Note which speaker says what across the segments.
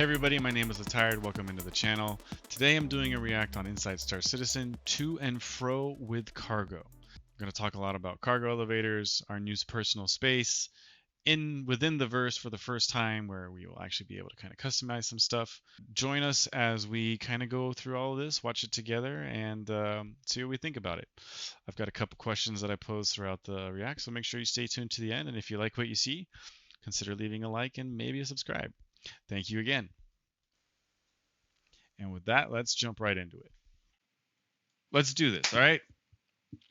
Speaker 1: everybody, my name is Letiredd. Welcome into the channel. Today I'm doing a react on Inside Star Citizen To and Fro with Cargo. I'm going to talk a lot about cargo elevators, our new personal space within the verse for the first time, where we will actually be able to kind of customize some stuff. Join us as we kind of go through all of this, watch it together, and see what we think about it. I've got a couple questions that I pose throughout the react, so make sure you stay tuned to the end, and if you like what you see, consider leaving a like and maybe a subscribe. Thank you again. And with that, let's jump right into it. Let's do this, all right?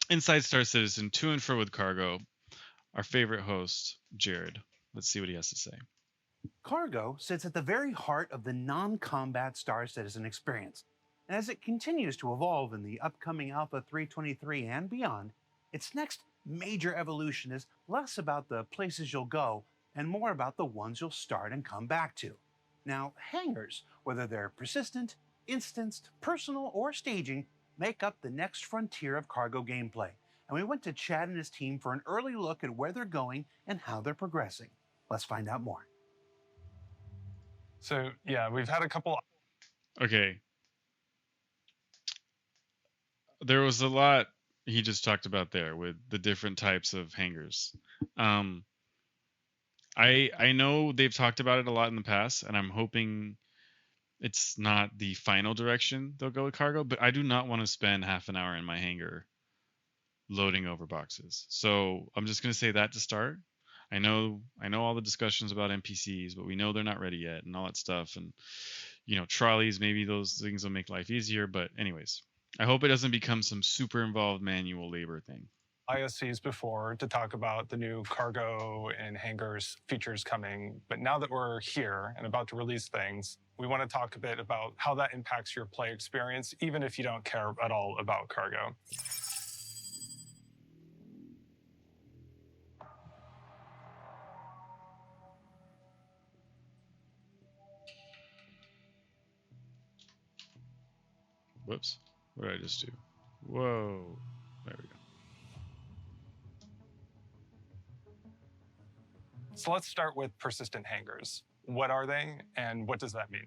Speaker 1: Inside Star Citizen, To and Fro with Cargo. Our favorite host, Jared. Let's see what he has to say.
Speaker 2: Cargo sits at the very heart of the non-combat Star Citizen experience. And as it continues to evolve in the upcoming Alpha 3.23 and beyond, its next major evolution is less about the places you'll go and more about the ones you'll start and come back to. Now, hangars, whether they're persistent, instanced, personal, or staging, make up the next frontier of cargo gameplay. And we went to Chad and his team for an early look at where they're going and how they're progressing. Let's find out more.
Speaker 3: So, yeah, we've had a couple.
Speaker 1: Okay. There was a lot he just talked about there with the different types of hangars. I know they've talked about it a lot in the past, and I'm hoping it's not the final direction they'll go with cargo, but I do not want to spend half an hour in my hangar loading over boxes. So I'm just going to say that to start. I know all the discussions about NPCs, but we know they're not ready yet and all that stuff. And, you know, trolleys, maybe those things will make life easier. But anyways, I hope it doesn't become some super involved manual labor thing.
Speaker 3: ISCs before to talk about the new cargo and hangars features coming. But now that we're here and about to release things, we want to talk a bit about how that impacts your play experience, even if you don't care at all about cargo.
Speaker 1: Whoops. What did I just do? Whoa. There we go.
Speaker 3: So let's start with persistent hangars. What are they and what does that mean?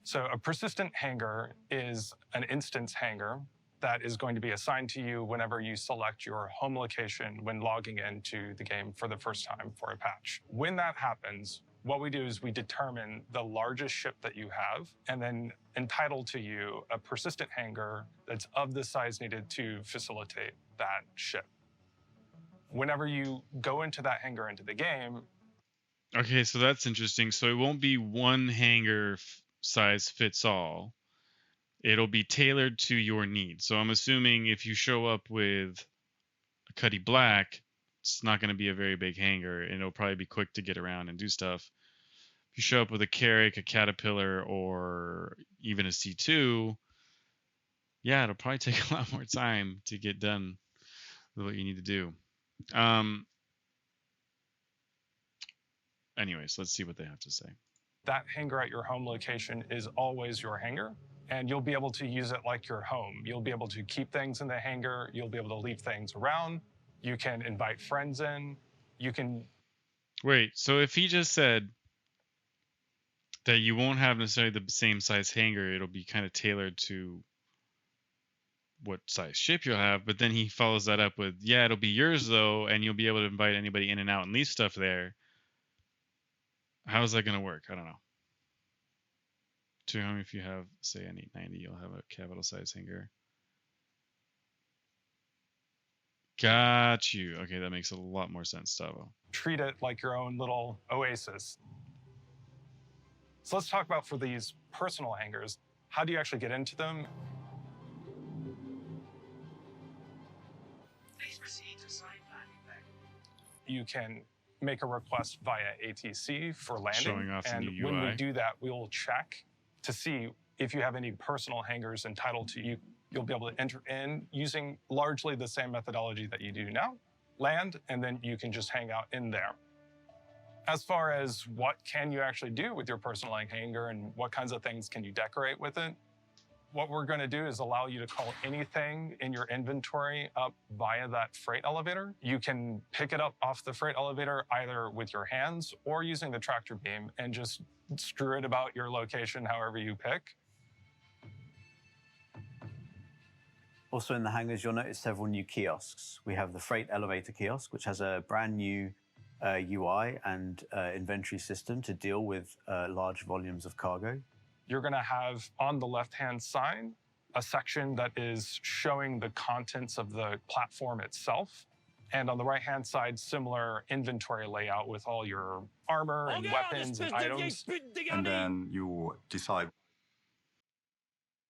Speaker 3: So a persistent hangar is an instance hangar that is going to be assigned to you whenever you select your home location when logging into the game for the first time for a patch. When that happens, what we do is we determine the largest ship that you have and then entitle to you a persistent hangar that's of the size needed to facilitate that ship. Whenever you go into that hangar into the game.
Speaker 1: Okay, so that's interesting. So it won't be one hangar size fits all. It'll be tailored to your needs. So I'm assuming if you show up with a Cuddy Black, it's not going to be a very big hangar, and it'll probably be quick to get around and do stuff. If you show up with a Carrick, a Caterpillar, or even a C2, yeah, it'll probably take a lot more time to get done with what you need to do. Anyways, let's see what they have to say.
Speaker 3: That hangar at your home location is always your hangar, and you'll be able to use it like your home. You'll be able to keep things in the hangar. You'll be able to leave things around. You can invite friends in. You can...
Speaker 1: Wait, so if he just said that you won't have necessarily the same size hangar, it'll be kind of tailored to what size ship you'll have, but then he follows that up with, yeah, it'll be yours though, and you'll be able to invite anybody in and out and leave stuff there. How is that going to work? I don't know. To home, if you have, say, an 890, you'll have a capital size hangar. Got you. Okay, that makes a lot more sense, Stavo.
Speaker 3: Treat it like your own little oasis. So let's talk about for these personal hangars, how do you actually get into them?
Speaker 4: Please proceed to side landing.
Speaker 3: You can make a request via ATC for landing.
Speaker 1: Showing off the
Speaker 3: and
Speaker 1: new
Speaker 3: when
Speaker 1: UI.
Speaker 3: we do that, we will check to see if you have any personal hangars entitled to you. You'll be able to enter in using largely the same methodology that you do now, land, and then you can just hang out in there. As far as what can you actually do with your personal hangar and what kinds of things can you decorate with it, what we're going to do is allow you to call anything in your inventory up via that freight elevator. You can pick it up off the freight elevator either with your hands or using the tractor beam and just strew it about your location however you pick.
Speaker 5: Also in the hangars, you'll notice several new kiosks. We have the freight elevator kiosk, which has a brand new UI and inventory system to deal with large volumes of cargo.
Speaker 3: You're going to have on the left-hand side a section that is showing the contents of the platform itself. And on the right-hand side, similar inventory layout with all your armor and weapons and items.
Speaker 6: And then you decide.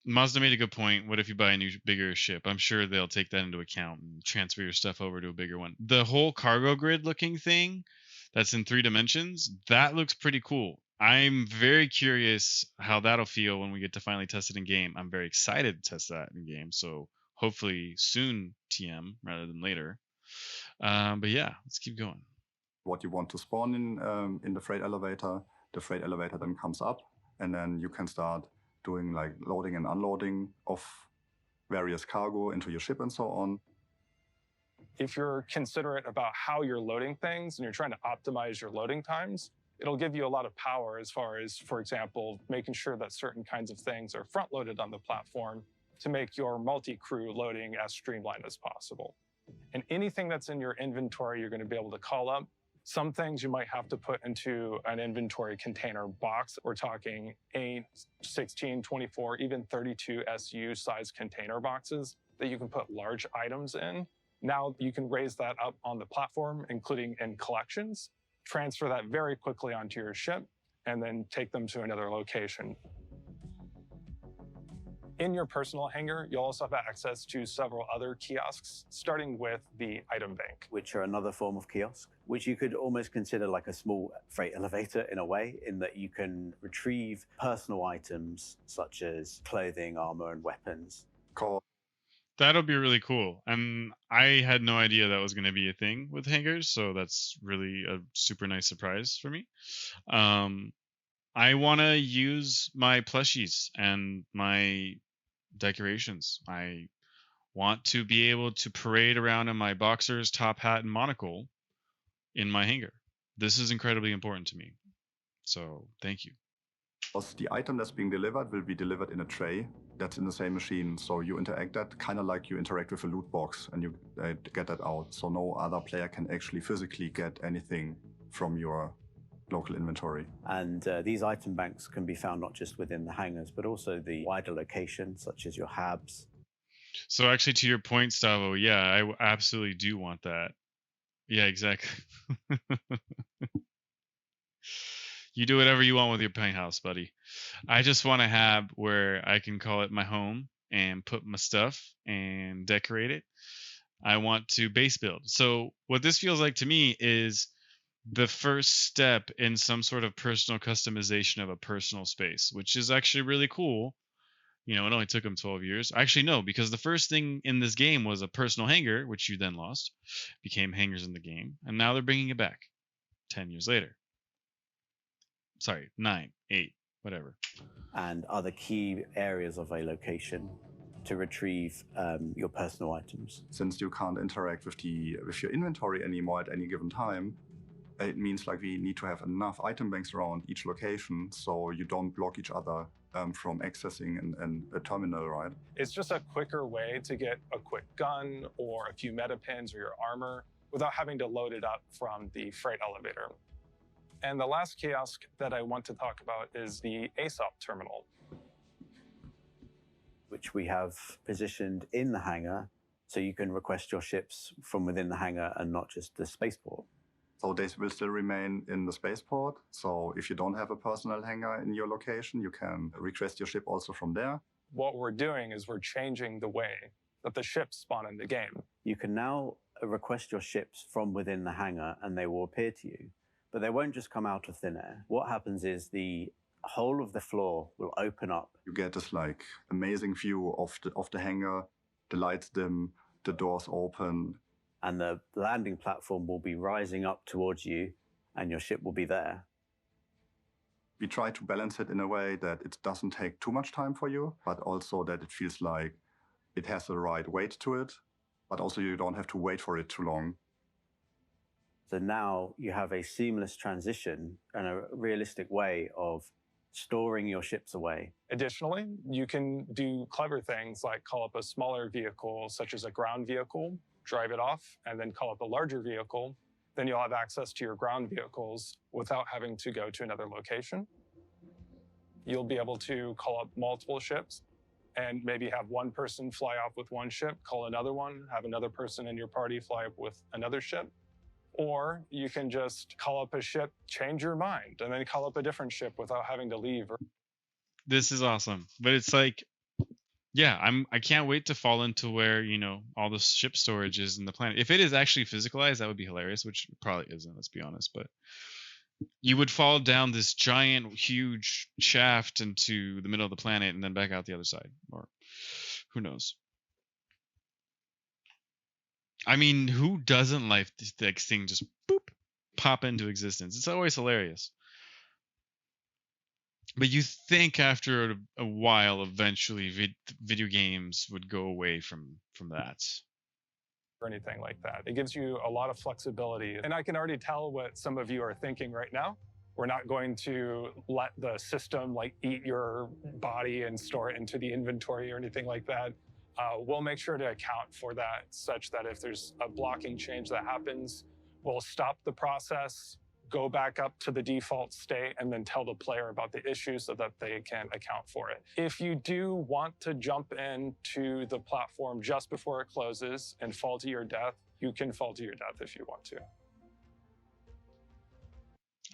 Speaker 1: Mazda made a good point. What if you buy a new, bigger ship? I'm sure they'll take that into account and transfer your stuff over to a bigger one. The whole cargo grid looking thing that's in 3 dimensions, that looks pretty cool. I'm very curious how that'll feel when we get to finally test it in game. I'm very excited to test that in game. So hopefully soon TM rather than later. But yeah, let's keep going.
Speaker 6: What you want to spawn in the freight elevator then comes up, and then you can start doing like loading and unloading of various cargo into your ship and so on.
Speaker 3: If you're considerate about how you're loading things and you're trying to optimize your loading times, it'll give you a lot of power as far as, for example, making sure that certain kinds of things are front-loaded on the platform to make your multi-crew loading as streamlined as possible. And anything that's in your inventory, you're going to be able to call up. Some things you might have to put into an inventory container box. We're talking 8, 16, 24, even 32 SU size container boxes that you can put large items in. Now you can raise that up on the platform, including in collections, transfer that very quickly onto your ship, and then take them to another location. In your personal hangar, you'll also have access to several other kiosks, starting with the item bank.
Speaker 5: Which are another form of kiosk, which you could almost consider like a small freight elevator in a way, in that you can retrieve personal items such as clothing, armor, and weapons.
Speaker 1: That'll be really cool. And I had no idea that was going to be a thing with hangars, so that's really a super nice surprise for me. I want to use my plushies and my decorations. I want to be able to parade around in my boxers, top hat, and monocle in my hangar. This is incredibly important to me. So thank you.
Speaker 6: The item that's being delivered will be delivered in a tray that's in the same machine. So you interact that kind of like you interact with a loot box, and you get that out. So no other player can actually physically get anything from your local inventory.
Speaker 5: And these item banks can be found not just within the hangars, but also the wider locations, such as your habs.
Speaker 1: So actually, to your point, Stavo, yeah, I absolutely do want that. Yeah, exactly. You do whatever you want with your paint house, buddy. I just want to have where I can call it my home and put my stuff and decorate it. I want to base build. So what this feels like to me is the first step in some sort of personal customization of a personal space, which is actually really cool. You know, it only took them 12 years. Actually, no, because the first thing in this game was a personal hangar, which you then lost, became hangars in the game, and now they're bringing it back 10 years later. Sorry, 9, 8, whatever.
Speaker 5: And other key areas of a location to retrieve your personal items.
Speaker 6: Since you can't interact with your inventory anymore at any given time, it means like we need to have enough item banks around each location so you don't block each other from accessing a terminal, right?
Speaker 3: It's just a quicker way to get a quick gun or a few meta pins or your armor without having to load it up from the freight elevator. And the last kiosk that I want to talk about is the ASOP terminal,
Speaker 5: which we have positioned in the hangar, so you can request your ships from within the hangar and not just the spaceport.
Speaker 6: So they will still remain in the spaceport. So if you don't have a personal hangar in your location, you can request your ship also from there.
Speaker 3: What we're doing is we're changing the way that the ships spawn in the game.
Speaker 5: You can now request your ships from within the hangar and they will appear to you. But they won't just come out of thin air. What happens is the whole of the floor will open up.
Speaker 6: You get this like amazing view of the hangar, the lights dim, the doors open.
Speaker 5: And the landing platform will be rising up towards you and your ship will be there.
Speaker 6: We try to balance it in a way that it doesn't take too much time for you, but also that it feels like it has the right weight to it, but also you don't have to wait for it too long.
Speaker 5: So now you have a seamless transition and a realistic way of storing your ships away.
Speaker 3: Additionally, you can do clever things like call up a smaller vehicle, such as a ground vehicle, drive it off, and then call up a larger vehicle. Then you'll have access to your ground vehicles without having to go to another location. You'll be able to call up multiple ships and maybe have one person fly off with one ship, call another one, have another person in your party fly up with another ship. Or you can just call up a ship, change your mind, and then call up a different ship without having to leave.
Speaker 1: This is awesome. But it's like, yeah, I can't wait to fall into where, all the ship storage is in the planet. If it is actually physicalized, that would be hilarious, which it probably isn't, let's be honest. But you would fall down this giant, huge shaft into the middle of the planet and then back out the other side. Or who knows? I mean, who doesn't like this thing just boop, pop into existence? It's always hilarious. But you think after a while, eventually, video games would go away from that.
Speaker 3: Or anything like that. It gives you a lot of flexibility. And I can already tell what some of you are thinking right now. We're not going to let the system eat your body and store it into the inventory or anything like that. We'll make sure to account for that such that if there's a blocking change that happens, we'll stop the process, go back up to the default state, and then tell the player about the issue so that they can account for it. If you do want to jump into the platform just before it closes and fall to your death, you can fall to your death if you want to.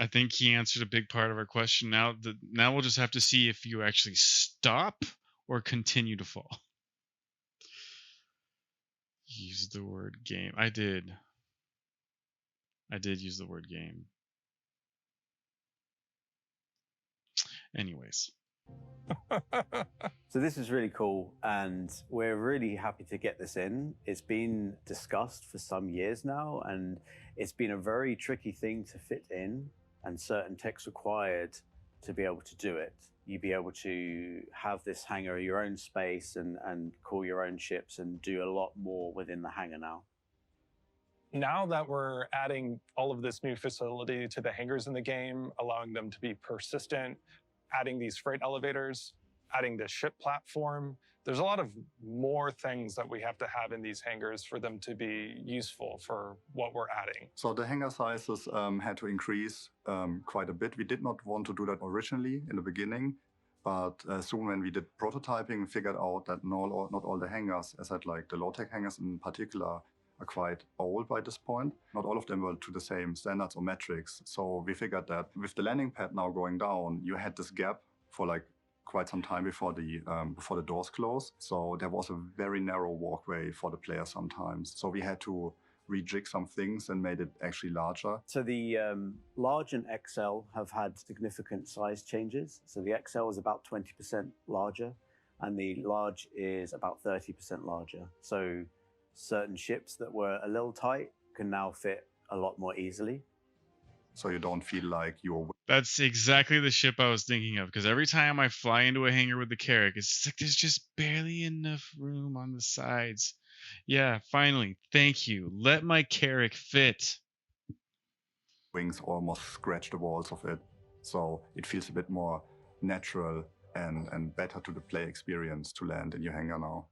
Speaker 1: I think he answered a big part of our question. Now we'll just have to see if you actually stop or continue to fall. Use the word game. I did use the word game. Anyways.
Speaker 5: So this is really cool, and we're really happy to get this in. It's been discussed for some years now, and it's been a very tricky thing to fit in, and certain tech's required to be able to do it. You'd be able to have this hangar your own space and call your own ships and do a lot more within the hangar now.
Speaker 3: Now that we're adding all of this new facility to the hangars in the game, allowing them to be persistent, adding these freight elevators, adding this ship platform, there's a lot of more things that we have to have in these hangars for them to be useful for what we're adding.
Speaker 6: So the hangar sizes had to increase quite a bit. We did not want to do that originally in the beginning, but soon when we did prototyping, we figured out that not all the hangars, as I said, like the low-tech hangars in particular, are quite old by this point. Not all of them were to the same standards or metrics. So we figured that with the landing pad now going down, you had this gap for quite some time before the doors closed. So there was a very narrow walkway for the player sometimes. So we had to rejig some things and made it actually larger.
Speaker 5: So the large and XL have had significant size changes. So the XL is about 20% larger, and the large is about 30% larger. So certain ships that were a little tight can now fit a lot more easily.
Speaker 6: So you don't feel like you're...
Speaker 1: That's exactly the ship I was thinking of, because every time I fly into a hangar with the Carrack, it's like there's just barely enough room on the sides. Yeah, finally. Thank you. Let my Carrack fit.
Speaker 6: Wings almost scratch the walls of it. So it feels a bit more natural and better to the play experience to land in your hangar now.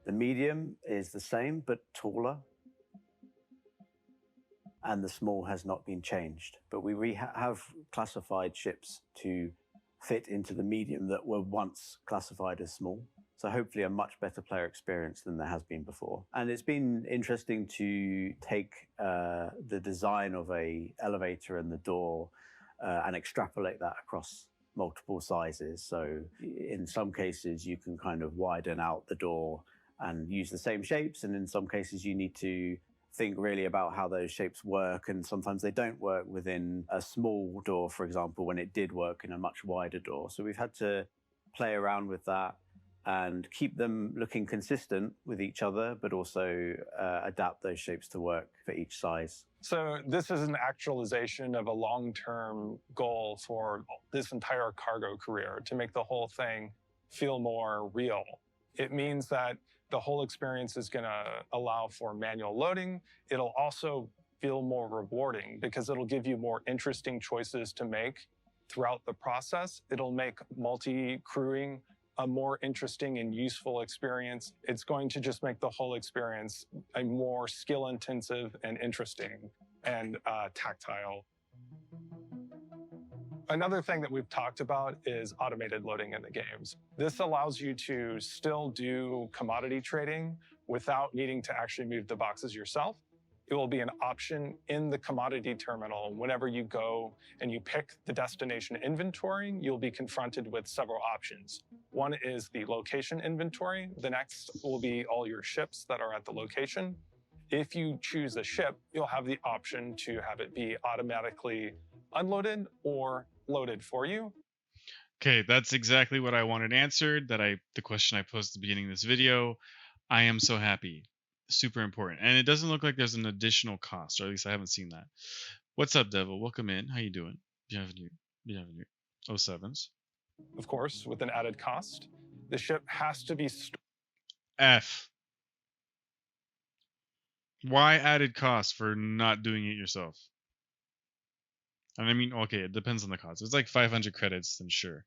Speaker 5: The medium is the same, but taller. And the small has not been changed. But we have classified ships to fit into the medium that were once classified as small. So hopefully a much better player experience than there has been before. And it's been interesting to take the design of an elevator and the door and extrapolate that across multiple sizes. So in some cases, you can kind of widen out the door and use the same shapes. And in some cases, you need to think really about how those shapes work. And sometimes they don't work within a small door, for example, when it did work in a much wider door. So we've had to play around with that and keep them looking consistent with each other, but also adapt those shapes to work for each size.
Speaker 3: So this is an actualization of a long-term goal for this entire cargo career, to make the whole thing feel more real. It means that The whole experience is going to allow for manual loading. It'll also feel more rewarding because it'll give you more interesting choices to make throughout the process. It'll make multi-crewing a more interesting and useful experience. It's going to just make the whole experience a more skill-intensive and interesting and tactile. Another thing that we've talked about is automated loading in the games. This allows you to still do commodity trading without needing to actually move the boxes yourself. It will be an option in the commodity terminal. Whenever you go and you pick the destination inventory, you'll be confronted with several options. One is the location inventory. The next will be all your ships that are at the location. If you choose a ship, you'll have the option to have it be automatically unloaded or loaded for you.
Speaker 1: Okay, that's exactly what I wanted answered. The question I posed at the beginning of this video. I am so happy. Super important. And it doesn't look like there's an additional cost, or at least I haven't seen that. What's up, Devil? Welcome in. How you doing? Bienvenue. Bienvenue. 07s.
Speaker 3: Of course, with an added cost. The ship has to be stored.
Speaker 1: F. Why added cost for not doing it yourself? And I mean, okay, it depends on the cost. It's like 500 credits, then sure.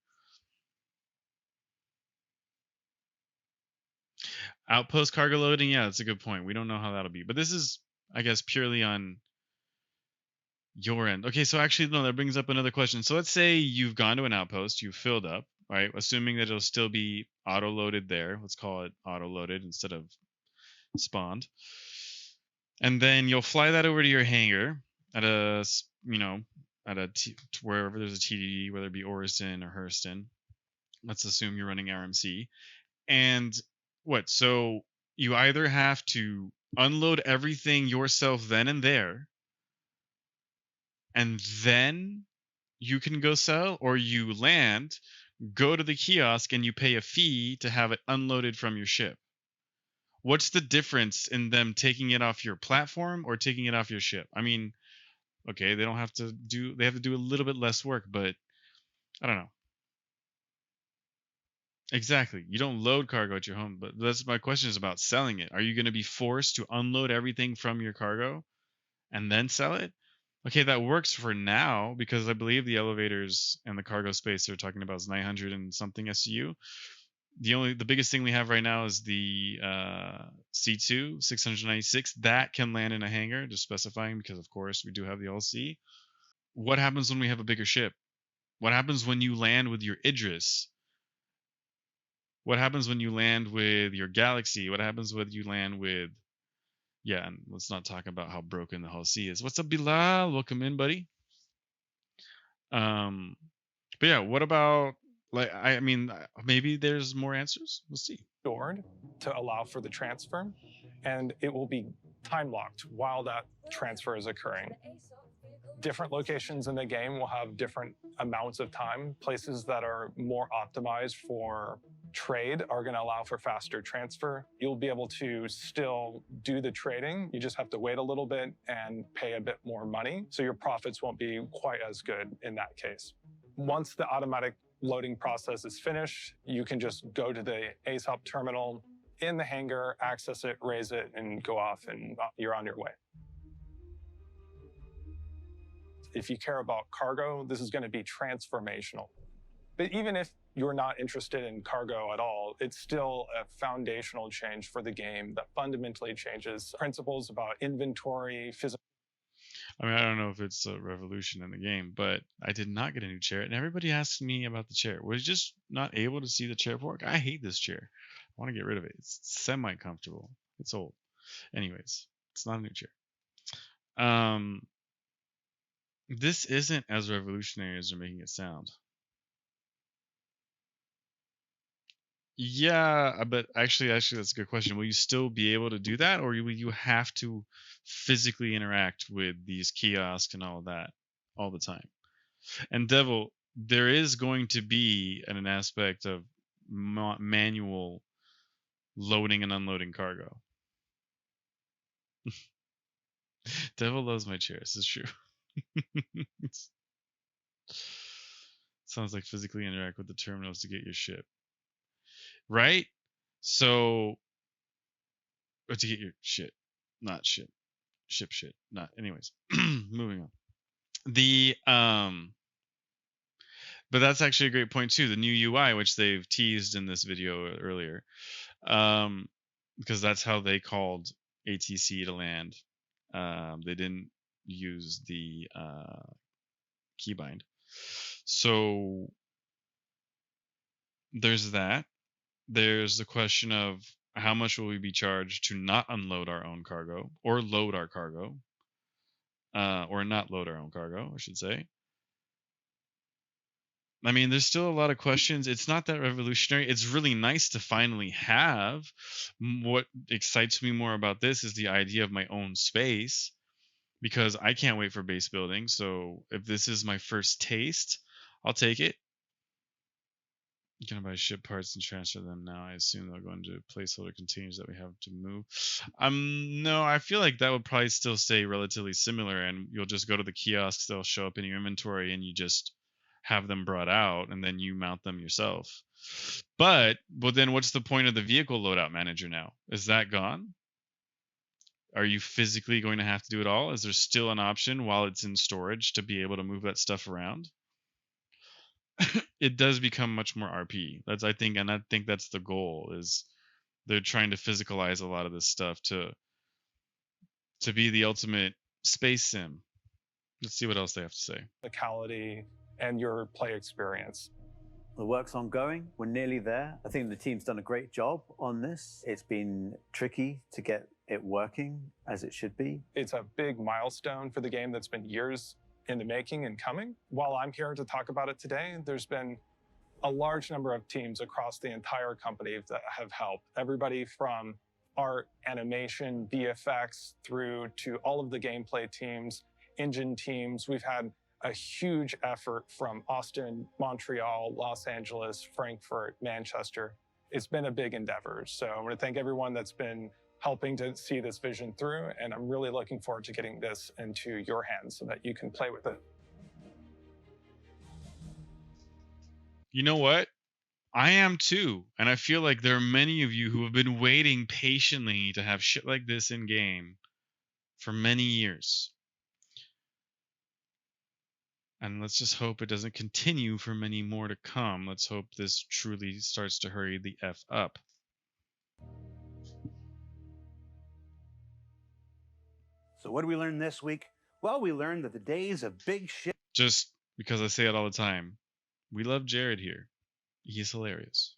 Speaker 1: Outpost cargo loading, yeah, that's a good point. We don't know how that'll be. But this is, I guess, purely on your end. Okay, so actually, no, that brings up another question. So let's say you've gone to an outpost, you've filled up, right? Assuming that it'll still be auto-loaded there. Let's call it auto-loaded instead of spawned. And then you'll fly that over to your hangar at a, wherever there's a TDD, whether it be Orison or Hurston. Let's assume you're running RMC. And what? So you either have to unload everything yourself then and there, and then you can go sell, or you land, go to the kiosk, and you pay a fee to have it unloaded from your ship. What's the difference in them taking it off your platform or taking it off your ship? I mean, okay, they have to do a little bit less work, but I don't know. Exactly. You don't load cargo at your home, but that's my question is about selling it. Are you going to be forced to unload everything from your cargo and then sell it? Okay, that works for now because I believe the elevators and the cargo space they're talking about is 900 and something SU. The biggest thing we have right now is the C2 696 that can land in a hangar, just specifying because of course we do have the LC. What happens when we have a bigger ship? What happens when you land with your Idris? What happens when you land with your Galaxy? What happens when you land with and let's not talk about how broken the whole C is. What's up, Bilal? Welcome in, buddy. But yeah, what about I mean, maybe there's more answers. We'll see.
Speaker 3: Stored to allow for the transfer, and it will be time locked while that transfer is occurring. Different locations in the game will have different amounts of time. Places that are more optimized for trade are going to allow for faster transfer. You'll be able to still do the trading. You just have to wait a little bit and pay a bit more money. So your profits won't be quite as good in that case. Once the automatic loading process is finished, you can just go to the ASOP terminal in the hangar, access it, raise it, and go off, and you're on your way. If you care about cargo, this is going to be transformational. But even if you're not interested in cargo at all, it's still a foundational change for the game that fundamentally changes principles about inventory, physical.
Speaker 1: I mean, I don't know if it's a revolution in the game, but I did not get a new chair. And everybody asks me about the chair. Was just not able to see the chair fork. I hate this chair. I want to get rid of it. It's semi-comfortable. It's old. Anyways, it's not a new chair. This isn't as revolutionary as they're making it sound. Yeah, but actually, that's a good question. Will you still be able to do that, or will you have to physically interact with these kiosks and all of that all the time? And Devil, there is going to be an aspect of manual loading and unloading cargo. Devil loves my chair. This is true. Sounds like physically interact with the terminals to get your ship. Right? So or to get your shit, not shit, ship shit, not. Anyways, moving on. The but that's actually a great point too. The new UI, which they've teased in this video earlier, because that's how they called ATC to land. They didn't use the keybind. So there's that. There's the question of how much will we be charged to not unload our own cargo or load our cargo, or not load our own cargo, I should say. I mean, there's still a lot of questions. It's not that revolutionary. It's really nice to finally have. What excites me more about this is the idea of my own space, because I can't wait for base building. So if this is my first taste, I'll take it. You can buy ship parts and transfer them now. I assume they'll go into placeholder containers that we have to move. No, I feel like that would probably still stay relatively similar, and you'll just go to the kiosks. They'll show up in your inventory, and you just have them brought out, and then you mount them yourself. But then what's the point of the vehicle loadout manager now? Is that gone? Are you physically going to have to do it all? Is there still an option while it's in storage to be able to move that stuff around? It does become much more RP. I think that's the goal, is they're trying to physicalize a lot of this stuff to be the ultimate space sim. Let's see what else they have to say.
Speaker 3: Locality and your play experience.
Speaker 5: The work's ongoing. We're nearly there. I think the team's done a great job on this. It's been tricky to get it working as it should be.
Speaker 3: It's a big milestone for the game that's been years in the making and coming. While I'm here to talk about it today, there's been a large number of teams across the entire company that have helped. Everybody from art, animation, VFX, through to all of the gameplay teams, engine teams. We've had a huge effort from Austin, Montreal, Los Angeles, Frankfurt, Manchester. It's been a big endeavor. So I want to thank everyone that's been helping to see this vision through, and I'm really looking forward to getting this into your hands so that you can play with it.
Speaker 1: You know what? I am too, and I feel like there are many of you who have been waiting patiently to have shit like this in game for many years. And let's just hope it doesn't continue for many more to come. Let's hope this truly starts to hurry the F up.
Speaker 2: So what did we learn this week? Well, we learned that the days of big ships
Speaker 1: Just because I say it all the time, we love Jared here. He's hilarious.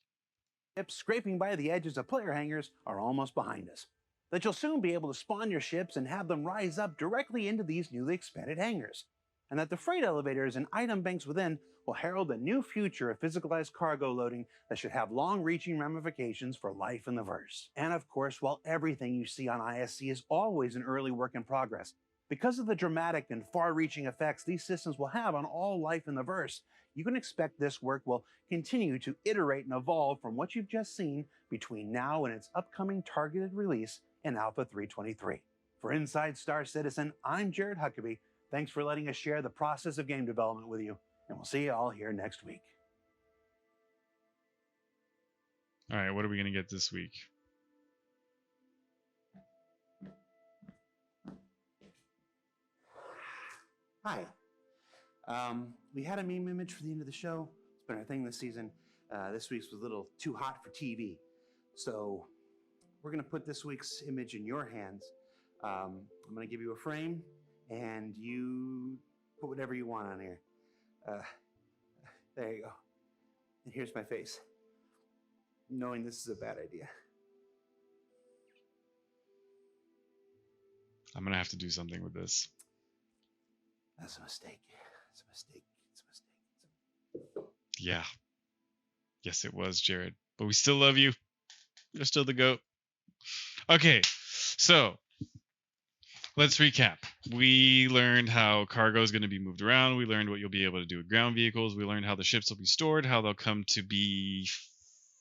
Speaker 2: scraping by the edges of player hangars are almost behind us. That you'll soon be able to spawn your ships and have them rise up directly into these newly expanded hangars. And that the freight elevators and item banks within will herald a new future of physicalized cargo loading that should have long-reaching ramifications for life in the verse. And of course, while everything you see on ISC is always an early work in progress, because of the dramatic and far-reaching effects these systems will have on all life in the verse, you can expect this work will continue to iterate and evolve from what you've just seen between now and its upcoming targeted release in Alpha 3.23. For Inside Star Citizen, I'm Jared Huckabee. Thanks for letting us share the process of game development with you, and we'll see you all here next week.
Speaker 1: All right, what are we going to get this week?
Speaker 2: Hi. We had a meme image for the end of the show. It's been our thing this season. This week's was a little too hot for TV. So we're going to put this week's image in your hands. I'm going to give you a frame, and you put whatever you want on here. There you go. And here's my face, knowing this is a bad idea.
Speaker 1: I'm going to have to do something with this.
Speaker 2: That's a mistake. It's a mistake. It's a mistake.
Speaker 1: Yeah. Yes, it was, Jared. But we still love you. You're still the GOAT. Okay, so let's recap. We learned how cargo is going to be moved around. We learned what you'll be able to do with ground vehicles. We learned how the ships will be stored, how they'll come to be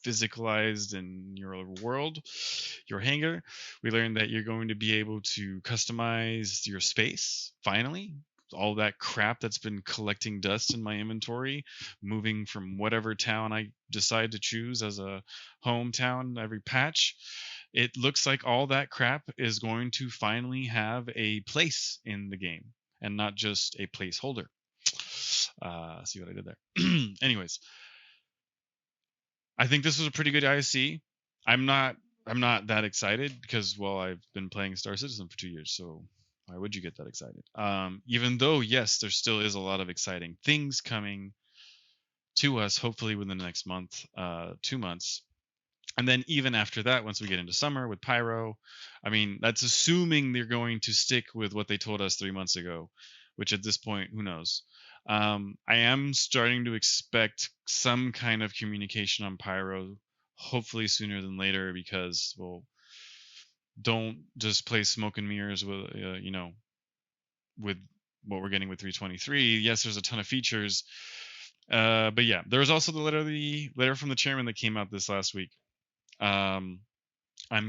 Speaker 1: physicalized in your world, your hangar. We learned that you're going to be able to customize your space, finally. All that crap that's been collecting dust in my inventory, moving from whatever town I decide to choose as a hometown every patch. it looks like all that crap is going to finally have a place in the game and not just a placeholder. See what I did there? Anyways, I think this was a pretty good ISC. I'm not that excited because, well, I've been playing Star Citizen for 2 years, so why would you get that excited? Even though, yes, there still is a lot of exciting things coming to us, hopefully within the next month, 2 months. And then even after that, once we get into summer with Pyro, I mean, that's assuming they're going to stick with what they told us 3 months ago, which at this point, who knows? I am starting to expect some kind of communication on Pyro, hopefully sooner than later, because, well, don't just play smoke and mirrors with, with what we're getting with 323. Yes, there's a ton of features, but yeah, there was also the letter from the chairman that came out this last week. I'm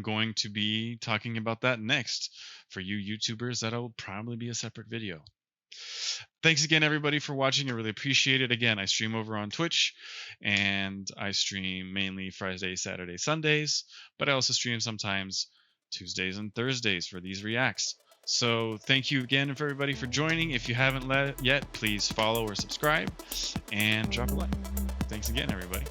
Speaker 1: going to be talking about that next. For you YouTubers, that'll probably be a separate video. Thanks again, everybody, for watching. I really appreciate it. Again, I stream over on Twitch, and I stream mainly Fridays, Saturdays, Sundays, but I also stream sometimes Tuesdays and Thursdays for these reacts. So thank you again for everybody for joining. If you haven't yet, please follow or subscribe and drop a like. Thanks again, everybody.